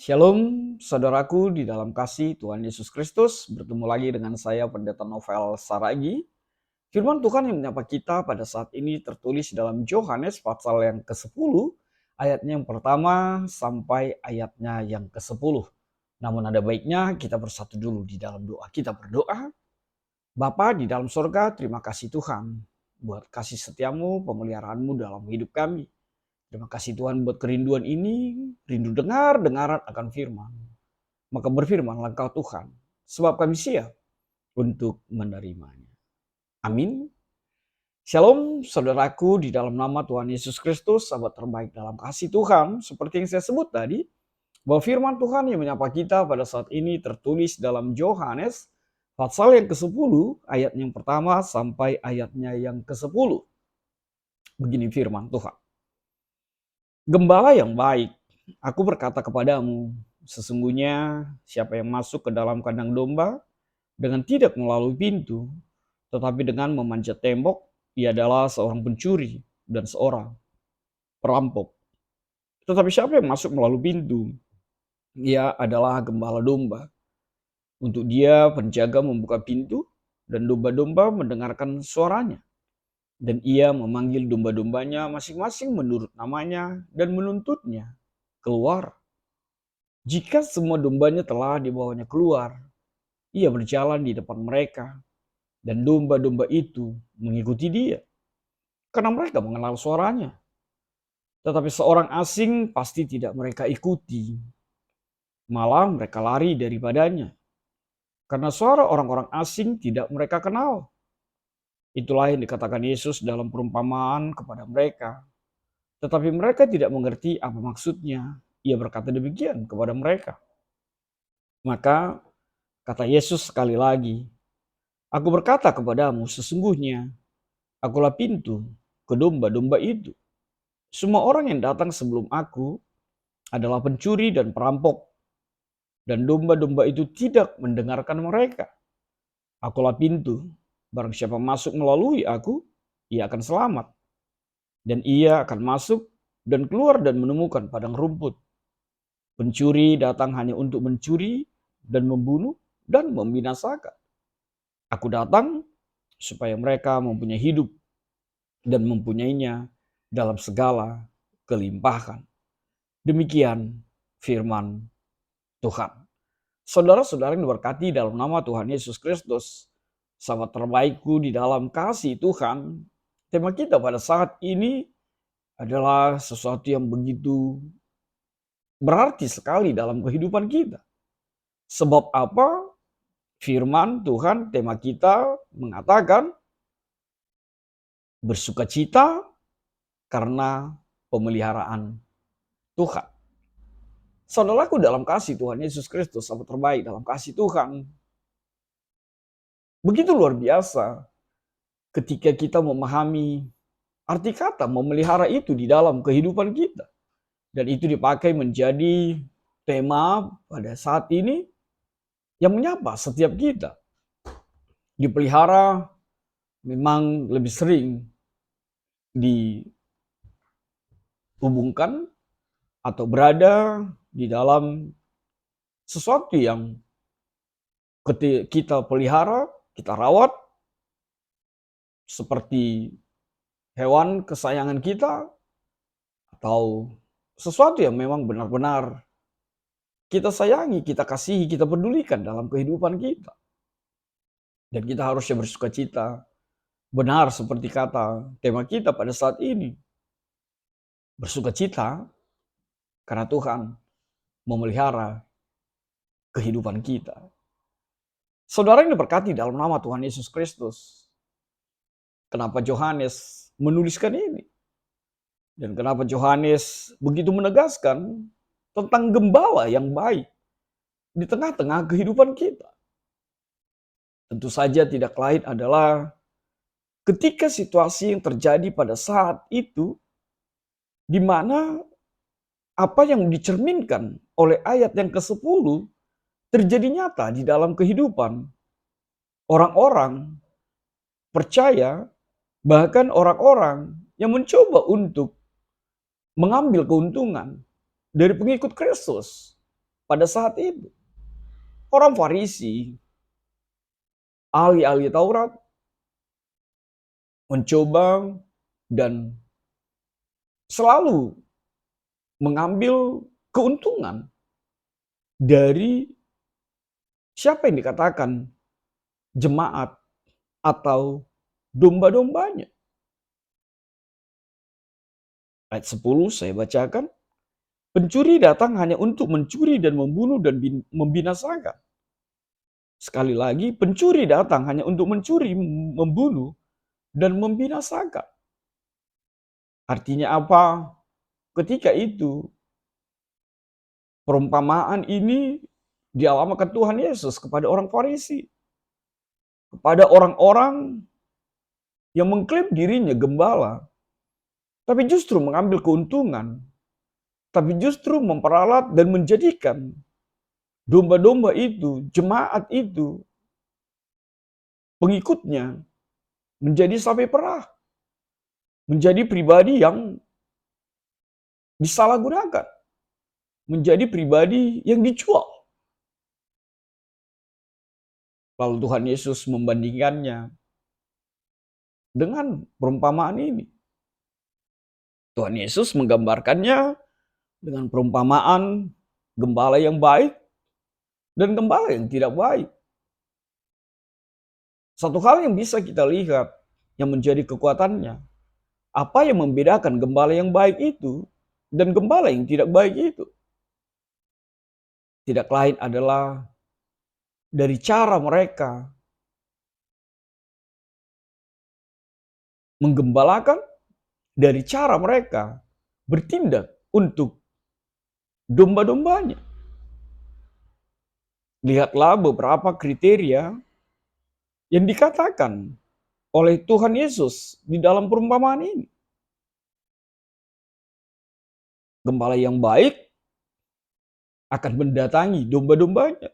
Shalom, saudaraku di dalam kasih Tuhan Yesus Kristus. Bertemu lagi dengan saya, Pendeta Novel Saragi. Firman Tuhan yang menyapa kita pada saat ini tertulis dalam Yohanes pasal yang ke-10, ayatnya yang pertama sampai ayatnya yang ke-10. Namun ada baiknya kita bersatu dulu di dalam doa. Kita berdoa. Bapa di dalam sorga, terima kasih Tuhan buat kasih setiamu, pemeliharaanmu dalam hidup kami. Terima kasih Tuhan buat kerinduan ini, rindu dengaran akan firman. Maka berfirmanlah Engkau Tuhan, sebab kami siap untuk menerimanya. Amin. Shalom saudaraku di dalam nama Tuhan Yesus Kristus, sahabat terbaik dalam kasih Tuhan. Seperti yang saya sebut tadi, bahwa firman Tuhan yang menyapa kita pada saat ini tertulis dalam Yohanes pasal yang ke-10, ayat yang pertama sampai ayatnya yang ke-10. Begini firman Tuhan. Gembala yang baik, aku berkata kepadamu, sesungguhnya siapa yang masuk ke dalam kandang domba dengan tidak melalui pintu, tetapi dengan memanjat tembok, ia adalah seorang pencuri dan seorang perampok. Tetapi siapa yang masuk melalui pintu, ia adalah gembala domba. Untuk dia penjaga membuka pintu dan domba-domba mendengarkan suaranya. Dan ia memanggil domba-dombanya masing-masing menurut namanya dan menuntutnya keluar. Jika semua dombanya telah dibawanya keluar, ia berjalan di depan mereka dan domba-domba itu mengikuti dia karena mereka mengenal suaranya. Tetapi seorang asing pasti tidak mereka ikuti, malah mereka lari daripadanya karena suara orang-orang asing tidak mereka kenal. Itulah yang dikatakan Yesus dalam perumpamaan kepada mereka. Tetapi mereka tidak mengerti apa maksudnya. Ia berkata demikian kepada mereka. Maka kata Yesus sekali lagi, aku berkata kepadamu sesungguhnya, akulah pintu ke domba-domba itu. Semua orang yang datang sebelum aku adalah pencuri dan perampok. Dan domba-domba itu tidak mendengarkan mereka. Akulah pintu, barang siapa masuk melalui aku, ia akan selamat. Dan ia akan masuk dan keluar dan menemukan padang rumput. Pencuri datang hanya untuk mencuri dan membunuh dan membinasakan. Aku datang supaya mereka mempunyai hidup dan mempunyainya dalam segala kelimpahan. Demikian firman Tuhan. Saudara-saudara yang diberkati dalam nama Tuhan Yesus Kristus, sahabat terbaikku di dalam kasih Tuhan, tema kita pada saat ini adalah sesuatu yang begitu berarti sekali dalam kehidupan kita. Sebab apa? Firman Tuhan, tema kita mengatakan bersukacita karena pemeliharaan Tuhan. Saudaraku dalam kasih Tuhan Yesus Kristus, sahabat terbaik dalam kasih Tuhan. Begitu luar biasa ketika kita memahami arti kata memelihara itu di dalam kehidupan kita. Dan itu dipakai menjadi tema pada saat ini yang menyapa setiap kita. Dipelihara memang lebih sering dihubungkan atau berada di dalam sesuatu yang kita pelihara, kita rawat, seperti hewan kesayangan kita, atau sesuatu yang memang benar-benar kita sayangi, kita kasihi, kita pedulikan dalam kehidupan kita. Dan kita harusnya bersukacita, benar seperti kata tema kita pada saat ini. Bersukacita karena Tuhan memelihara kehidupan kita. Saudara yang diberkati dalam nama Tuhan Yesus Kristus. Kenapa Yohanes menuliskan ini? Dan kenapa Yohanes begitu menegaskan tentang gembala yang baik di tengah-tengah kehidupan kita? Tentu saja tidak lain adalah ketika situasi yang terjadi pada saat itu, di mana apa yang dicerminkan oleh ayat yang ke-10 terjadi nyata di dalam kehidupan orang-orang percaya, bahkan orang-orang yang mencoba untuk mengambil keuntungan dari pengikut Kristus. pada saat itu. Orang Farisi, ahli-ahli Taurat, mencoba dan selalu mengambil keuntungan dari siapa yang dikatakan jemaat atau domba-dombanya. Ayat 10 saya bacakan. Pencuri datang hanya untuk mencuri dan membunuh dan membinasakan. Sekali lagi, pencuri datang hanya untuk mencuri, membunuh, dan membinasakan. Artinya apa? Ketika itu, perumpamaan ini dialamatkan Tuhan Yesus kepada orang Farisi. Kepada orang-orang yang mengklaim dirinya gembala, tapi justru mengambil keuntungan, tapi justru memperalat dan menjadikan domba-domba itu, jemaat itu, pengikutnya, menjadi sapi perah. Menjadi pribadi yang disalahgunakan. Menjadi pribadi yang dijual. Lalu Tuhan Yesus membandingkannya dengan perumpamaan ini. Tuhan Yesus menggambarkannya dengan perumpamaan gembala yang baik dan gembala yang tidak baik. Satu hal yang bisa kita lihat yang menjadi kekuatannya, apa yang membedakan gembala yang baik itu dan gembala yang tidak baik itu? Tidak lain adalah dari cara mereka menggembalakan, dari cara mereka bertindak untuk domba-dombanya. Lihatlah beberapa kriteria yang dikatakan oleh Tuhan Yesus di dalam perumpamaan ini. Gembala yang baik akan mendatangi domba-dombanya.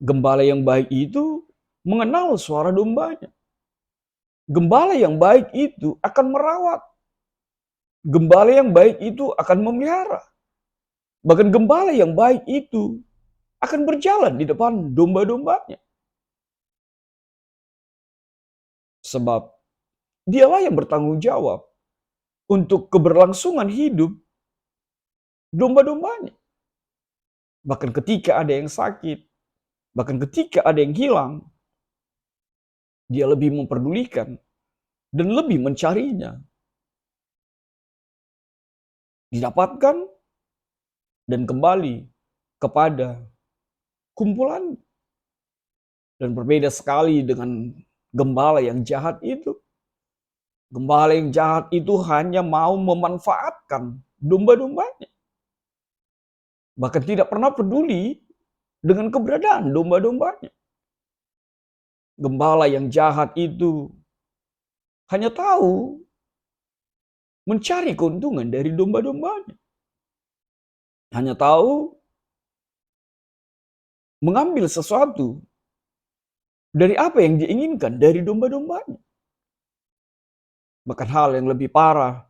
Gembala yang baik itu mengenal suara dombanya. Gembala yang baik itu akan merawat. Gembala yang baik itu akan memelihara. Bahkan gembala yang baik itu akan berjalan di depan domba-dombanya. Sebab dialah yang bertanggung jawab untuk keberlangsungan hidup domba-dombanya. Bahkan ketika ada yang sakit, bahkan ketika ada yang hilang, dia lebih memperdulikan dan lebih mencarinya. Didapatkan dan kembali kepada kumpulan. Dan berbeda sekali dengan gembala yang jahat itu. Gembala yang jahat itu hanya mau memanfaatkan domba-dombanya. Bahkan tidak pernah peduli dengan keberadaan domba-dombanya. Gembala yang jahat itu hanya tahu mencari keuntungan dari domba-dombanya. Hanya tahu mengambil sesuatu dari apa yang diinginkan dari domba-dombanya. Bahkan hal yang lebih parah,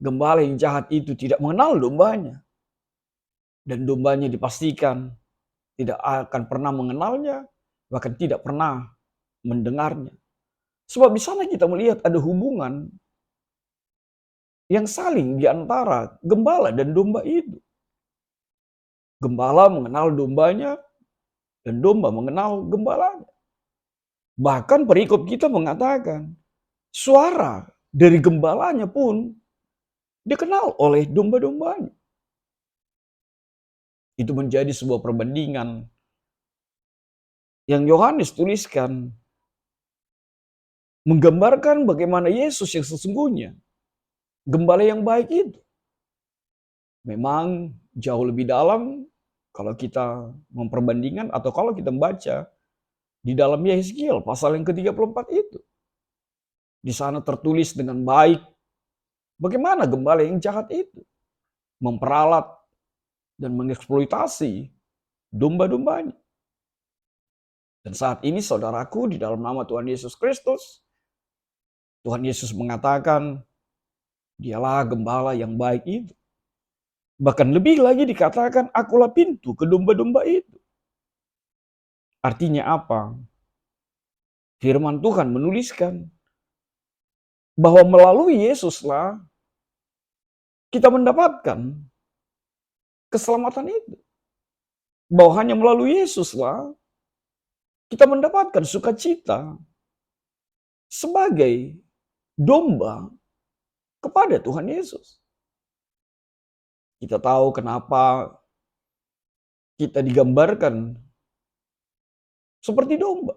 gembala yang jahat itu tidak mengenal dombanya. Dan dombanya dipastikan tidak akan pernah mengenalnya, bahkan tidak pernah mendengarnya. Sebab di sana kita melihat ada hubungan yang saling di antara gembala dan domba itu. Gembala mengenal dombanya dan domba mengenal gembalanya. Bahkan perikop kita mengatakan suara dari gembalanya pun dikenal oleh domba-dombanya. Itu menjadi sebuah perbandingan yang Yohanes tuliskan menggambarkan bagaimana Yesus yang sesungguhnya, gembala yang baik itu. Memang jauh lebih dalam kalau kita memperbandingkan atau kalau kita membaca di dalam Yehezkiel pasal yang ke-34 itu. Di sana tertulis dengan baik bagaimana gembala yang jahat itu memperalat dan mengeksploitasi domba-dombanya. Dan saat ini saudaraku, di dalam nama Tuhan Yesus Kristus, Tuhan Yesus mengatakan dialah gembala yang baik itu. Bahkan lebih lagi dikatakan, akulah pintu ke domba-domba itu. Artinya apa? Firman Tuhan menuliskan bahwa melalui Yesuslah kita mendapatkan keselamatan itu. Bahwa hanya melalui Yesuslah kita mendapatkan sukacita sebagai domba kepada Tuhan Yesus. Kita tahu kenapa kita digambarkan seperti domba.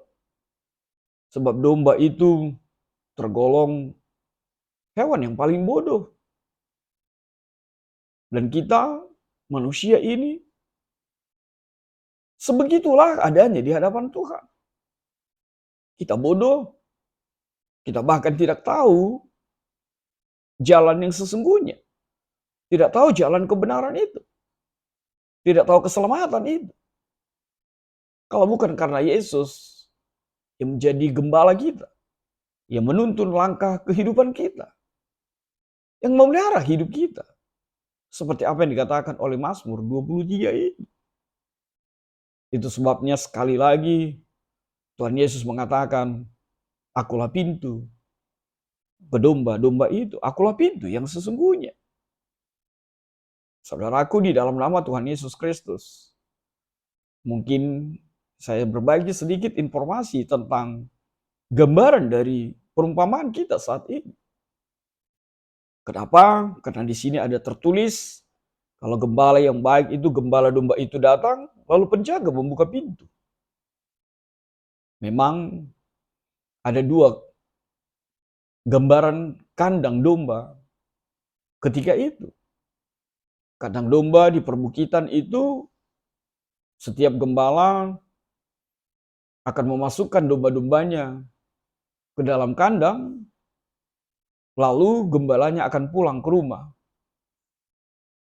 Sebab domba itu tergolong hewan yang paling bodoh. Dan kita, manusia ini, sebegitulah adanya di hadapan Tuhan. Kita bodoh, kita bahkan tidak tahu jalan yang sesungguhnya. Tidak tahu jalan kebenaran itu. Tidak tahu keselamatan itu. Kalau bukan karena Yesus yang menjadi gembala kita, yang menuntun langkah kehidupan kita, yang memelihara hidup kita. Seperti apa yang dikatakan oleh Mazmur 23 itu. Itu sebabnya sekali lagi Tuhan Yesus mengatakan, akulah pintu ke domba-domba itu. Akulah pintu yang sesungguhnya. Saudaraku, di dalam nama Tuhan Yesus Kristus, mungkin saya berbagi sedikit informasi tentang gambaran dari perumpamaan kita saat ini. Kenapa? Karena di sini ada tertulis, kalau gembala yang baik itu, gembala domba itu datang, lalu penjaga membuka pintu. Memang ada dua gambaran kandang domba ketika itu. Kandang domba di perbukitan itu, setiap gembala akan memasukkan domba-dombanya ke dalam kandang, lalu gembalanya akan pulang ke rumah.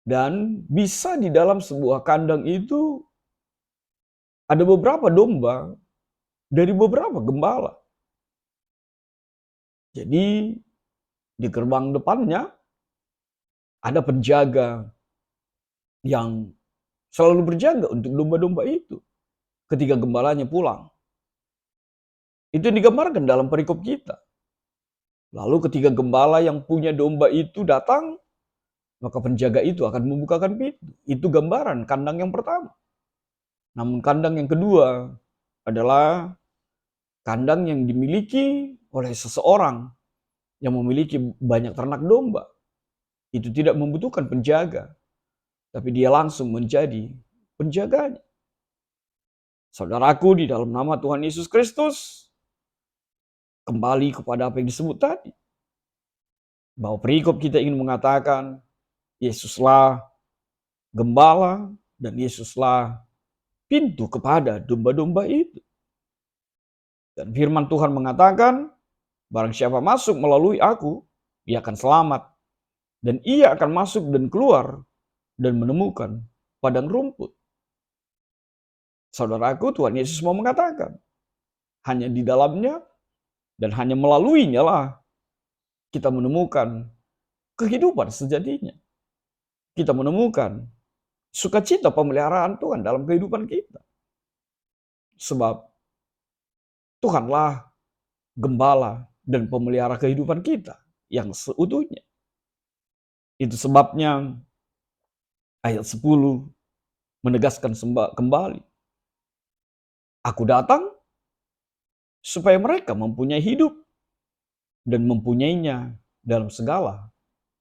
Dan bisa di dalam sebuah kandang itu ada beberapa domba dari beberapa gembala. Jadi di gerbang depannya ada penjaga yang selalu berjaga untuk domba-domba itu ketika gembalanya pulang. Itu digambarkan dalam perikop kita. Lalu ketika gembala yang punya domba itu datang, maka penjaga itu akan membukakan pintu. Itu gambaran kandang yang pertama. Namun kandang yang kedua adalah kandang yang dimiliki oleh seseorang yang memiliki banyak ternak domba. Itu tidak membutuhkan penjaga, tapi dia langsung menjadi penjaganya. Saudaraku, di dalam nama Tuhan Yesus Kristus, kembali kepada apa yang disebut tadi. Bahwa perikop kita ingin mengatakan, Yesuslah gembala dan Yesuslah pintu kepada domba-domba itu. Dan firman Tuhan mengatakan, barang siapa masuk melalui aku, ia akan selamat. Dan ia akan masuk dan keluar dan menemukan padang rumput. Saudaraku, Tuhan Yesus mau mengatakan, hanya di dalamnya dan hanya melaluinya lah kita menemukan kehidupan sejatinya. Kita menemukan sukacita pemeliharaan Tuhan dalam kehidupan kita. Sebab Tuhanlah gembala dan pemelihara kehidupan kita yang seutuhnya. Itu sebabnya ayat 10 menegaskan kembali. Aku datang supaya mereka mempunyai hidup dan mempunyainya dalam segala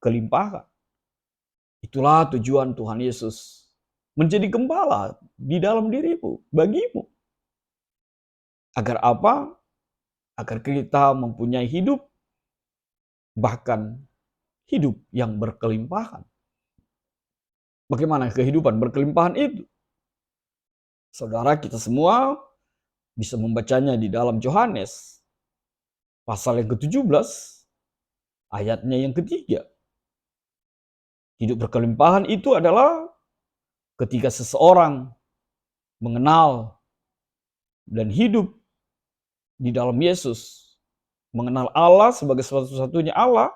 kelimpahan. Itulah tujuan Tuhan Yesus menjadi gembala di dalam dirimu, bagimu. Agar apa? Agar kita mempunyai hidup, bahkan hidup yang berkelimpahan. Bagaimana kehidupan berkelimpahan itu? Saudara, kita semua bisa membacanya di dalam Yohanes pasal yang ke-17, ayatnya yang ketiga. Hidup berkelimpahan itu adalah ketika seseorang mengenal dan hidup di dalam Yesus, mengenal Allah sebagai satu-satunya Allah,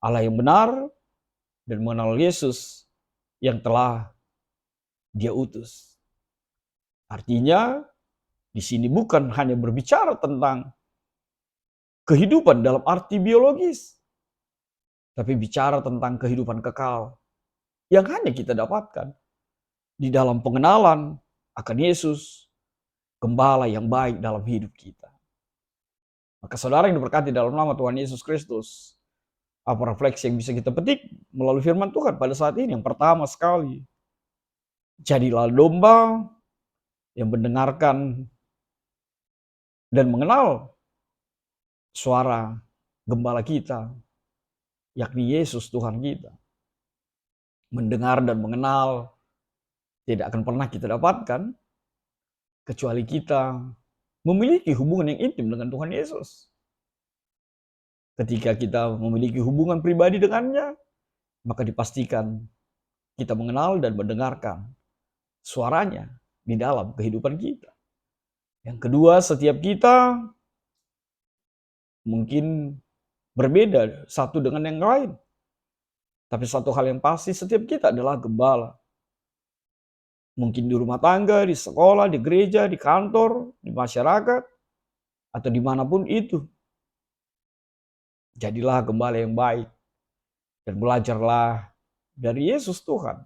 Allah yang benar, dan mengenal Yesus yang telah Dia utus. Artinya, di sini bukan hanya berbicara tentang kehidupan dalam arti biologis, tapi bicara tentang kehidupan kekal yang hanya kita dapatkan di dalam pengenalan akan Yesus, Gembala yang baik dalam hidup kita. Maka saudara yang diberkati dalam nama Tuhan Yesus Kristus, apa refleksi yang bisa kita petik melalui firman Tuhan pada saat ini? Yang pertama sekali, jadilah domba yang mendengarkan dan mengenal suara Gembala kita, yakni Yesus Tuhan kita. Mendengar dan mengenal tidak akan pernah kita dapatkan kecuali kita memiliki hubungan yang intim dengan Tuhan Yesus. Ketika kita memiliki hubungan pribadi dengannya, maka dipastikan kita mengenal dan mendengarkan suaranya di dalam kehidupan kita. Yang kedua, setiap kita mungkin berbeda satu dengan yang lain. Tapi satu hal yang pasti, setiap kita adalah gembala. Mungkin di rumah tangga, di sekolah, di gereja, di kantor, di masyarakat, atau dimanapun itu. Jadilah gembala yang baik. Dan belajarlah dari Yesus Tuhan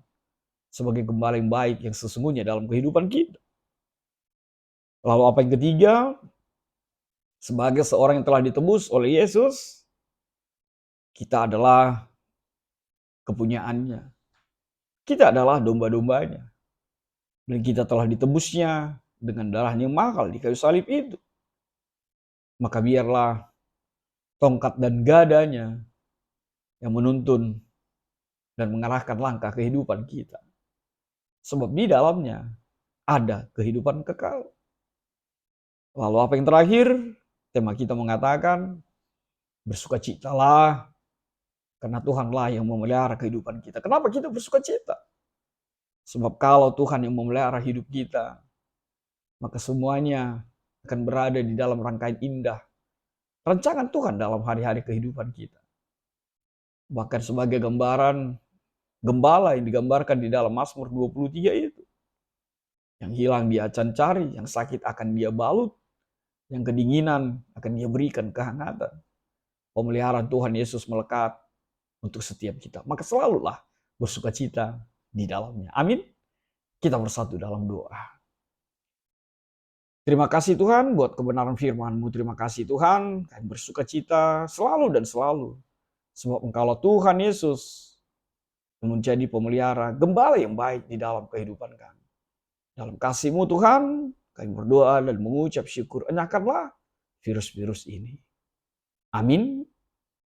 sebagai gembala yang baik yang sesungguhnya dalam kehidupan kita. Lalu apa yang ketiga? Sebagai seorang yang telah ditebus oleh Yesus, kita adalah kepunyaannya. Kita adalah domba-dombanya. Dan kita telah ditebusnya dengan darahnya yang mahal di kayu salib itu. Maka biarlah tongkat dan gadanya yang menuntun dan mengarahkan langkah kehidupan kita. Sebab di dalamnya ada kehidupan kekal. Lalu apa yang terakhir? Tema kita mengatakan, bersukacitalah karena Tuhanlah yang memelihara kehidupan kita. Kenapa kita bersukacita? Sebab kalau Tuhan yang memelihara hidup kita, maka semuanya akan berada di dalam rangkaian indah rancangan Tuhan dalam hari-hari kehidupan kita. Bahkan sebagai gambaran gembala yang digambarkan di dalam Mazmur 23 itu. Yang hilang dia akan cari, yang sakit akan dia balut, yang kedinginan akan dia berikan kehangatan. Pemeliharaan Tuhan Yesus melekat untuk setiap kita. Maka selalulah bersukacita di dalamnya. Amin. Kita bersatu dalam doa. Terima kasih Tuhan buat kebenaran firman-Mu. Terima kasih Tuhan, kami bersukacita selalu dan selalu. Sebab Engkaulah Tuhan Yesus yang menjadi pemelihara gembala yang baik di dalam kehidupan kami. Dalam kasih-Mu Tuhan, kami berdoa dan mengucap syukur. Enyahkanlah virus-virus ini. Amin.